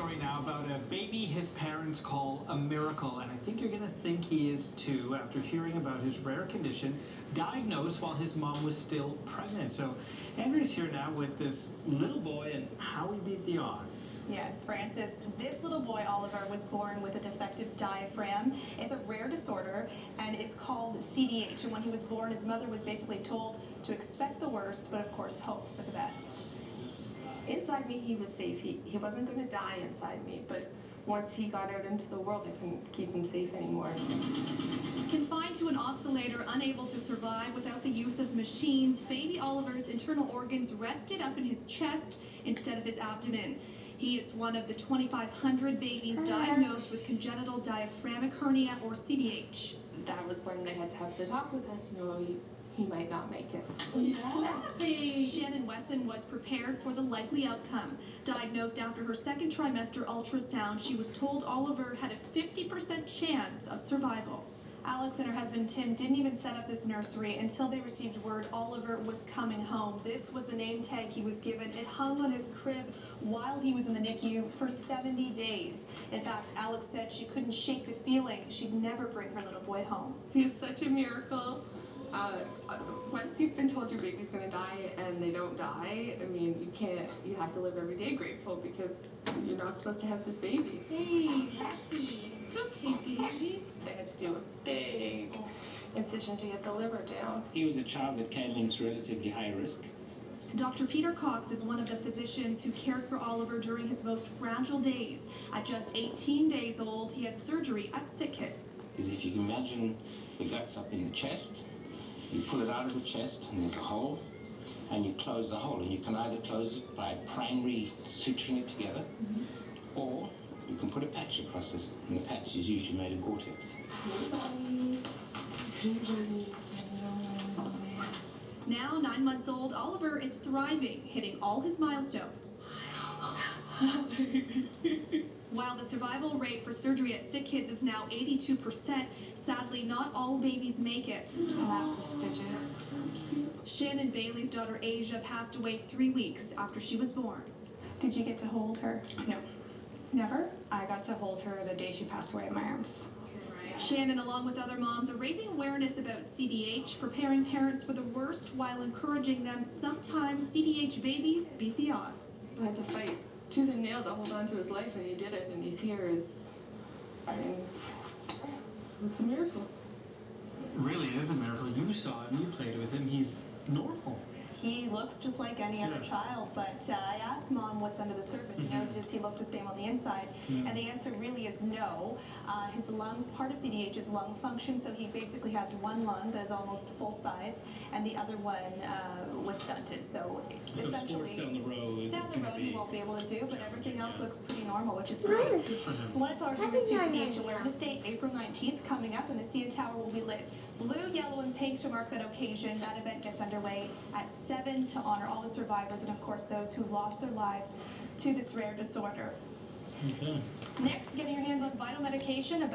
story now about a baby his parents call a miracle, and I think you're going to think he is too after hearing about his rare condition diagnosed while his mom was still pregnant. So Andrew's here now with this little boy and how he beat the odds. Yes, Francis, this little boy, Oliver, was born with a defective diaphragm. It's a rare disorder, and it's called CDH. And when he was born, his mother was basically told to expect the worst, but of course hope for the best. Inside me, he was safe. He wasn't going to die inside me, but once he got out into the world, I couldn't keep him safe anymore. Confined to an oscillator, unable to survive without the use of machines, baby Oliver's internal organs rested up in his chest instead of his abdomen. He is one of the 2,500 babies diagnosed with congenital diaphragmatic hernia, or CDH. That was when they had to have the talk with us. You know, he might not make it. Oliver Wesson was prepared for the likely outcome. Diagnosed after her second trimester ultrasound, she was told Oliver had a 50% chance of survival. Alex and her husband Tim didn't even set up this nursery until they received word Oliver was coming home. This was the name tag he was given. It hung on his crib while he was in the NICU for 70 days. In fact, Alex said she couldn't shake the feeling she'd never bring her little boy home. He is such a miracle. Once you've been told your baby's going to die and they don't die, I mean, you have to live every day grateful because you're not supposed to have this baby. Hey, Happy. It's okay, baby. They had to do a big incision to get the liver down. He was a child that came into relatively high risk. Dr. Peter Cox is one of the physicians who cared for Oliver during his most fragile days. At just 18 days old, he had surgery at CityTV. Is if you can imagine the guts up in the chest, you pull it out of the chest and there's a hole, and you close the hole, and you can either close it by primary suturing it together, or you can put a patch across it, and the patch is usually made of Gore-Tex. Now, 9 months old, Oliver is thriving, hitting all his milestones. While the survival rate for surgery at CityTV is now 82%, sadly, not all babies make it. That's the stitches. Shannon Bailey's daughter Asia passed away 3 weeks after she was born. Did you get to hold her? No. Never? I got to hold her the day she passed away in my arms. Shannon, along with other moms, are raising awareness about CDH, preparing parents for the worst while encouraging them. Sometimes CDH babies beat the odds. I had to fight tooth and nail to hold on to his life, and he did it, and he's here. I mean, it's a miracle. It really is a miracle. You saw him, you played with him, he's normal. He looks just like any other child, but I asked Mom what's under the surface, you know, does he look the same on the inside? And the answer really is no. His lungs, part of CDH is lung function, so he basically has one lung that is almost full size, and the other one was stunted. So essentially, sports down the road, he won't be able to do, but everything else looks pretty normal, which is great. We want to tell our viewers to CDH Awareness Day, April 19th, coming up, and the CN Tower will be lit blue, yellow, and pink to mark that occasion. That event gets underway at 7 to honor all the survivors and, of course, those who lost their lives to this rare disorder. Okay. Next, getting your hands on vital medication about